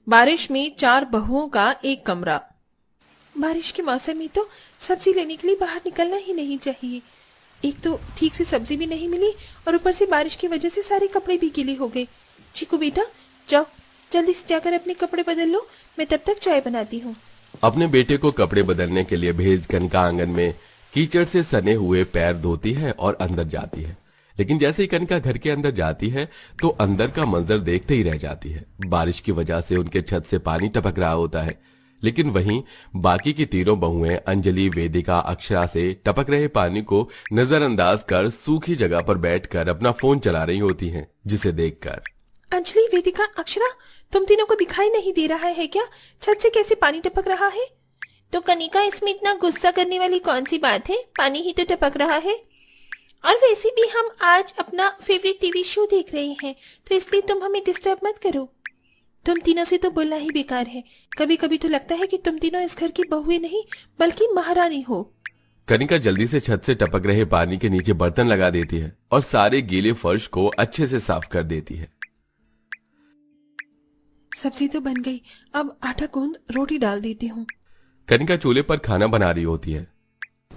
बारिश में 4 बहुओं का एक कमरा। बारिश के मौसम में तो सब्जी लेने के लिए बाहर निकलना ही नहीं चाहिए। एक तो ठीक से सब्जी भी नहीं मिली और ऊपर से बारिश की वजह से सारे कपड़े भी गीले हो गए। चीकू बेटा, जाओ जल्दी से जाकर अपने कपड़े बदल लो, मैं तब तक चाय बनाती हूँ। अपने बेटे को कपड़े बदलने के लिए भेज कनिका आंगन में कीचड़ से सने हुए पैर धोती है और अंदर जाती है। लेकिन जैसे ही कनिका घर के अंदर जाती है तो अंदर का मंजर देखते ही रह जाती है। बारिश की वजह से उनके छत से पानी टपक रहा होता है, लेकिन वहीं बाकी की तीनों बहुएं अंजलि, वेदिका, अक्षरा से टपक रहे पानी को नजरअंदाज कर सूखी जगह पर बैठकर अपना फोन चला रही होती हैं, जिसे देखकर अंजलि, वेदिका, अक्षरा, तुम तीनों को दिखाई नहीं दे रहा है क्या? छत से कैसे पानी टपक रहा है? तो कनिका, इसमें इतना गुस्सा करने वाली कौन सी बात है? पानी ही तो टपक रहा है। और वैसे भी हम आज अपना फेवरेट टीवी शो देख रहे हैं, तो इसलिए तुम हमें डिस्टर्ब मत करो। तुम तीनों से तो बोलना ही बेकार है। कभी कभी तो लगता है कि तुम तीनों इस घर की बहुएं नहीं बल्कि महारानी हो। कनिका जल्दी से छत से टपक रहे पानी के नीचे बर्तन लगा देती है और सारे गीले फर्श को अच्छे से साफ कर देती है। सब्जी तो बन गई, अब आटा गूंद रोटी डाल देती हूँ। कनिका चूल्हे पर खाना बना रही होती है।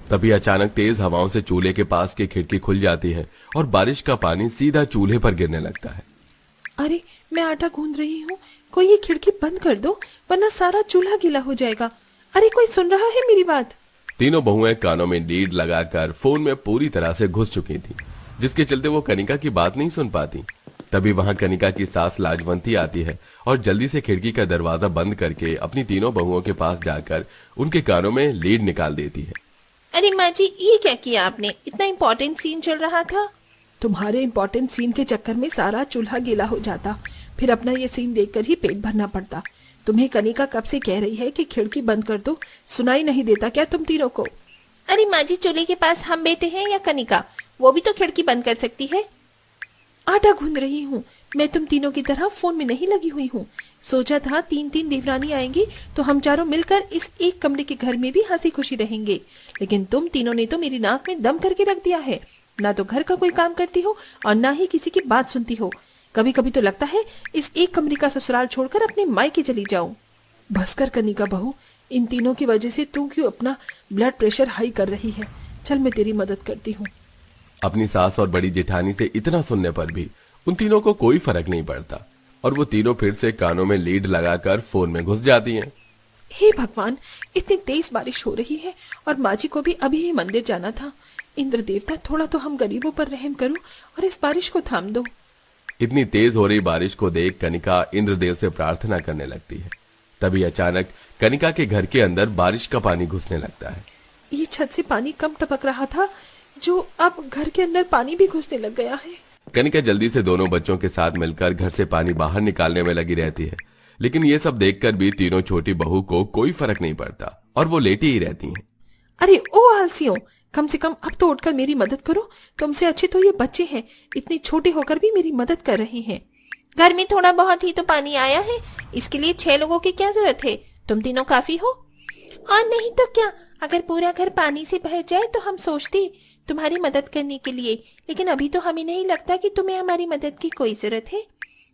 तभी अचानक तेज हवाओं से चूल्हे के पास की खिड़की खुल जाती है और बारिश का पानी सीधा चूल्हे पर गिरने लगता है। अरे, मैं आटा गूंद रही हूँ, कोई ये खिड़की बंद कर दो वरना सारा चूल्हा गीला हो जाएगा। अरे, कोई सुन रहा है मेरी बात? तीनों बहुएं कानों में लीड लगाकर फोन में पूरी तरह से घुस चुकी थी, जिसके चलते वो कनिका की बात नहीं सुन पाती। तभी वहां कनिका की सास लाजवंती आती है और जल्दी से खिड़की का दरवाजा बंद करके अपनी तीनों बहुओं के पास जाकर उनके कानों में लीड निकाल देती है। अरे माँ जी, ये क्या किया आपने? इतना इम्पोर्टेंट सीन चल रहा था। तुम्हारे इम्पोर्टेंट सीन के चक्कर में सारा चूल्हा गीला हो जाता, फिर अपना ये सीन देखकर ही पेट भरना पड़ता। तुम्हें कनिका कब से कह रही है कि खिड़की बंद कर दो, सुनाई नहीं देता क्या तुम तीनों को? अरे माँ जी, चूल्हे के पास हम बैठे हैं या कनिका? वो भी तो खिड़की बंद कर सकती है। आटा गूंद रही हूँ, मैं तुम तीनों की तरह फोन में नहीं लगी हुई हूँ। सोचा था 3-3 देवरानी आएंगी तो हम चारों मिलकर इस एक कमरे के घर में भी हंसी खुशी रहेंगे, लेकिन तुम तीनों ने तो मेरी नाक में दम करके रख दिया है। ना तो घर का कोई काम करती हो और ना ही किसी की बात सुनती हो। कभी कभी तो लगता है इस एक कमरे का ससुराल छोड़कर अपने मायके चली जाऊं। बस कर कनिका बहू, इन तीनों की वजह से तू क्यों अपना ब्लड प्रेशर हाई कर रही है? चल, मैं तेरी मदद करती हूँ। अपनी सास और बड़ी जेठानी से इतना सुनने पर भी उन तीनों को कोई फर्क नहीं पड़ता और वो तीनों फिर से कानों में लीड लगाकर फोन में घुस जाती हैं। हे भगवान, इतनी तेज बारिश हो रही है और माँ जी को भी अभी ही मंदिर जाना था। इंद्र देवता, थोड़ा तो हम गरीबों पर रहम करो और इस बारिश को थाम दो। इतनी तेज हो रही बारिश को देख कनिका इंद्रदेव से प्रार्थना करने लगती है। तभी अचानक कनिका के घर के अंदर बारिश का पानी घुसने लगता है। ये छत से पानी कम टपक रहा था, जो अब घर के अंदर पानी भी घुसने लग गया है। कनिका जल्दी से दोनों बच्चों के साथ मिलकर घर से पानी बाहर निकालने में लगी रहती है, लेकिन ये सब देखकर भी तीनों छोटी बहू को कोई फर्क नहीं पड़ता और वो लेटी ही रहती हैं। अरे ओ आलसियों, कम से कम अब तो उठकर मेरी मदद करो। तुमसे अच्छे तो ये बच्चे हैं, इतने छोटे होकर भी मेरी मदद कर रहे हैं। घर में थोड़ा बहुत ही तो पानी आया है, इसके लिए 6 लोगों की क्या जरूरत है? तुम तीनों काफी हो। और नहीं तो क्या, अगर पूरा घर पानी से भर जाए तो हम सोचते तुम्हारी मदद करने के लिए, लेकिन अभी तो हमें नहीं लगता कि तुम्हें हमारी मदद की कोई जरूरत है।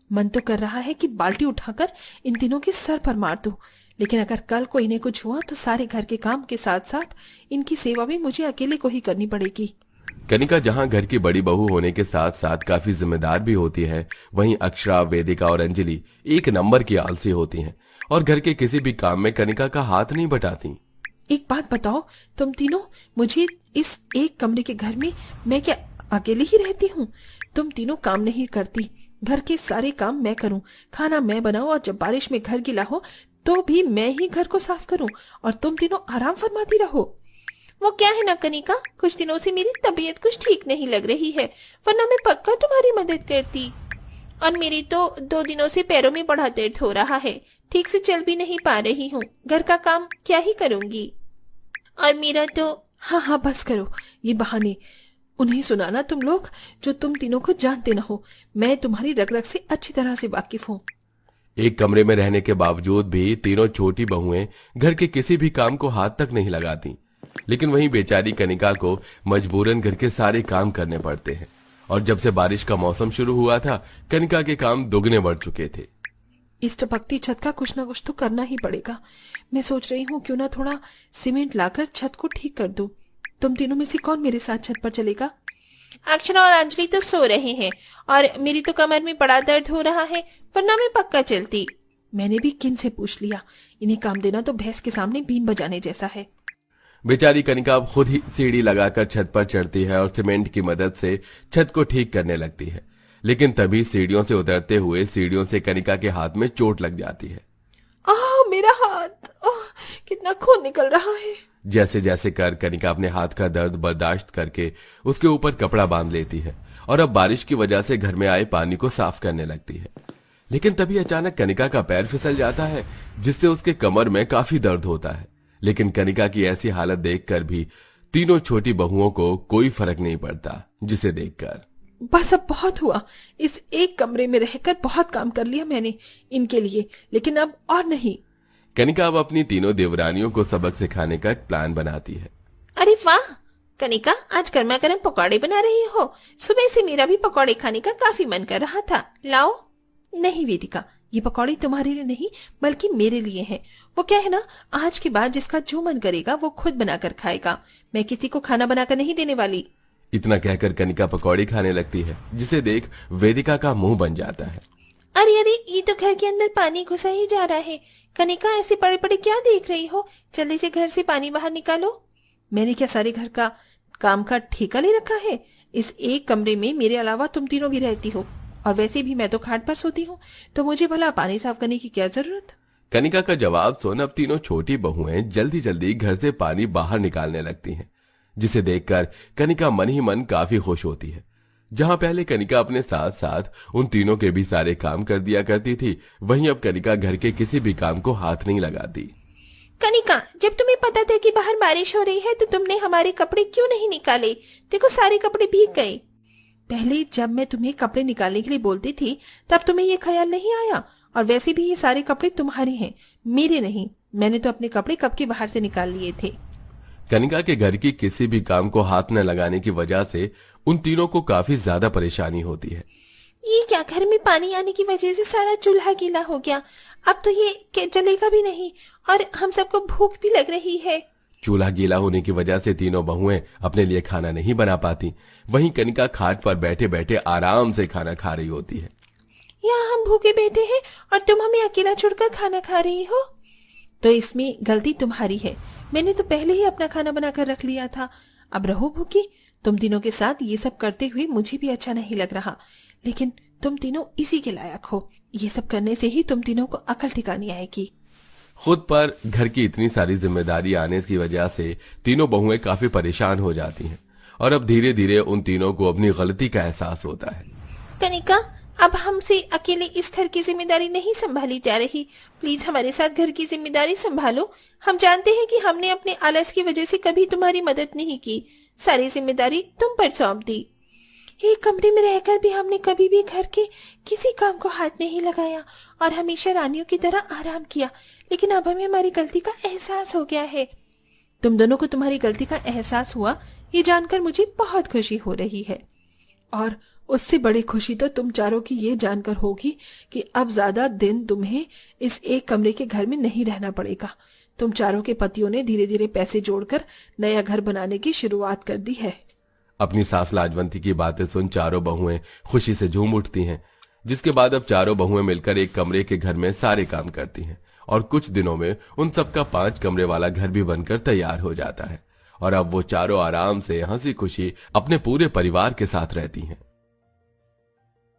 मन तो कर रहा है कि बाल्टी उठाकर इन तीनों के सर पर मार दूं, लेकिन अगर कल को इन्हें कुछ हुआ तो सारे घर के काम के साथ साथ इनकी सेवा भी मुझे अकेले को ही करनी पड़ेगी। कनिका जहाँ घर की बड़ी बहू होने के साथ साथ काफी जिम्मेदार भी होती है, वहीं अक्षरा, वेदिका और अंजलि एक नंबर की आलसी होती हैं और घर के किसी भी काम में कनिका का हाथ नहीं बटाती। एक बात बताओ तुम तीनों, मुझे इस एक कमरे के घर में मैं क्या अकेले ही रहती हूँ? तुम तीनों काम नहीं करती, घर के सारे काम मैं करूँ, खाना मैं बनाऊं और जब बारिश में घर गीला हो तो भी मैं ही घर को साफ करूं और तुम तीनों आराम फरमाती रहो। वो क्या है ना कनिका, कुछ दिनों से मेरी तबीयत कुछ ठीक नहीं लग रही है, वरना मैं पक्का तुम्हारी मदद करती। और मेरी तो 2 दिनों से पैरों में बड़ा दर्द हो रहा है, ठीक से चल भी नहीं पा रही हूँ, घर का काम क्या ही करूंगी। और मेरा तो हाँ हाँ बस करो ये बहाने, उन्हें सुनाना तुम लोग जो तुम तीनों को जानते न हो। मैं तुम्हारी रग रग से अच्छी तरह से वाकिफ हूँ। एक कमरे में रहने के बावजूद भी तीनों छोटी बहुएं घर के किसी भी काम को हाथ तक नहीं लगाती, लेकिन वहीं बेचारी कनिका को मजबूरन घर के सारे काम करने पड़ते हैं। और जब से बारिश का मौसम शुरू हुआ था, कनिका के काम दुगने बढ़ चुके थे। इस टपकती छत का कुछ ना कुछ तो करना ही पड़ेगा। मैं सोच रही हूँ क्यों ना थोड़ा सीमेंट लाकर छत को ठीक कर दूं। तुम तीनों में से कौन मेरे साथ छत पर चलेगा? अक्षरा और अंजलि तो सो रहे हैं और मेरी तो कमर में बड़ा दर्द हो रहा है, वरना मैं पक्का चलती। मैंने भी किन से पूछ लिया, इन्हें काम देना तो भैंस के सामने बीन बजाने जैसा है। बेचारी कनिका अब खुद ही सीढ़ी लगाकर छत पर चढ़ती है और सीमेंट की मदद से छत को ठीक करने लगती है। लेकिन तभी सीढ़ियों से उतरते हुए सीढ़ियों से कनिका के हाथ में चोट लग जाती है। मेरा हाथ, कितना खून निकल रहा है। जैसे जैसे कर कनिका अपने हाथ का दर्द बर्दाश्त करके उसके ऊपर कपड़ा बांध लेती है और अब बारिश की वजह से घर में आए पानी को साफ करने लगती है। लेकिन तभी अचानक कनिका का पैर फिसल जाता है, जिससे उसके कमर में काफी दर्द होता है। लेकिन कनिका की ऐसी हालत देखकर भी तीनों छोटी बहुओं को कोई फर्क नहीं पड़ता, जिसे देखकर बस अब बहुत हुआ। इस एक कमरे में रहकर बहुत काम कर लिया मैंने इनके लिए, लेकिन अब और नहीं। कनिका अब अपनी तीनों देवरानियों को सबक सिखाने का एक प्लान बनाती है। अरे वाह कनिका, आज गर्मा गर्म पकौड़े बना रही हो। सुबह से मेरा भी पकौड़े खाने का काफी मन कर रहा था, लाओ। नहीं वेदिका, ये पकौड़े तुम्हारे लिए नहीं बल्कि मेरे लिए हैं। वो क्या है ना, आज के बाद जिसका जो मन करेगा वो खुद बनाकर खाएगा। मैं किसी को खाना बनाकर नहीं देने वाली। इतना कहकर कनिका पकौड़ी खाने लगती है, जिसे देख वेदिका का मुंह बन जाता है। अरे अरे, ये तो घर के अंदर पानी घुसा ही जा रहा है। कनिका, ऐसे पड़े पड़े क्या देख रही हो? जल्दी से घर से पानी बाहर निकालो। मैंने क्या सारे घर का काम का ठेका ले रखा है? इस एक कमरे में मेरे अलावा तुम तीनों भी रहती हो, और वैसे भी मैं तो खाट पर सोती हूँ, तो मुझे भला पानी साफ करने की क्या जरूरत? कनिका का जवाब सुन अब तीनों छोटी बहुएं जल्दी जल्दी घर से पानी बाहर निकालने लगती हैं, जिसे देखकर कनिका मन ही मन काफी खुश होती है। जहां पहले कनिका अपने साथ साथ उन तीनों के भी सारे काम कर दिया करती थी, वहीं अब कनिका घर के किसी भी काम को हाथ नहीं लगाती। कनिका, जब तुम्हें पता था कि बाहर बारिश हो रही है तो तुमने हमारे कपड़े क्यों नहीं निकाले? देखो सारे कपड़े भीग गए। पहले जब मैं तुम्हें कपड़े निकालने के लिए बोलती थी तब तुम्हें ये ख्याल नहीं आया, और वैसे भी ये सारे कपड़े तुम्हारे हैं, मेरे नहीं। मैंने तो अपने कपड़े कब के बाहर से निकाल लिए थे। कनिका के घर की किसी भी काम को हाथ न लगाने की वजह से उन तीनों को काफी ज्यादा परेशानी होती है। ये क्या, घर में पानी आने की वजह से सारा चूल्हा गीला हो गया। अब तो ये जलेगा भी नहीं, और हम सबको भूख भी लग रही है। चूल्हा गीला होने की वजह से तीनों बहुएं अपने लिए खाना नहीं बना पाती। वहीं कनिका खाट पर बैठे बैठे आराम से खाना खा रही होती है। यहाँ हम भूखे बैठे हैं और तुम हमें अकेला छोड़कर खाना खा रही हो। तो इसमें गलती तुम्हारी है। मैंने तो पहले ही अपना खाना बनाकर रख लिया था। अब रहो भूखी। तुम तीनों के साथ ये सब करते हुए मुझे भी अच्छा नहीं लग रहा, लेकिन तुम तीनों इसी के लायक हो। ये सब करने से ही तुम तीनों को अकल ठिकानी आएगी। खुद पर घर की इतनी सारी जिम्मेदारी आने की वजह से तीनों बहुएं काफी परेशान हो जाती हैं, और अब धीरे धीरे उन तीनों को अपनी गलती का एहसास होता है। कनिका, अब हमसे अकेले इस घर की जिम्मेदारी नहीं संभाली जा रही। प्लीज हमारे साथ घर की जिम्मेदारी संभालो। हम जानते हैं कि हमने अपने आलस की वजह से कभी तुम्हारी मदद नहीं की, सारी जिम्मेदारी तुम पर सौंप दी। एक कमरे में रहकर भी हमने कभी भी घर के किसी काम को हाथ नहीं लगाया और हमेशा रानियों की तरह आराम किया, लेकिन अब हमें हमारी गलती का एहसास हो गया है। तुम दोनों को तुम्हारी गलती का एहसास हुआ, ये जानकर मुझे बहुत खुशी हो रही है, और उससे बड़ी खुशी तो तुम चारों की ये जानकर होगी कि अब ज्यादा दिन तुम्हें इस एक कमरे के घर में नहीं रहना पड़ेगा। तुम चारों के पतियों ने धीरे धीरे पैसे जोड़कर नया घर बनाने की शुरुआत कर दी है। अपनी सास लाजवंती की बातें सुन चारों बहुएं खुशी से झूम उठती हैं, जिसके बाद अब चारों बहुएं मिलकर एक कमरे के घर में सारे काम करती हैं, और कुछ दिनों में उन सबका 5 कमरे वाला घर भी बनकर तैयार हो जाता है, और अब वो चारों आराम से हंसी खुशी अपने पूरे परिवार के साथ रहती हैं।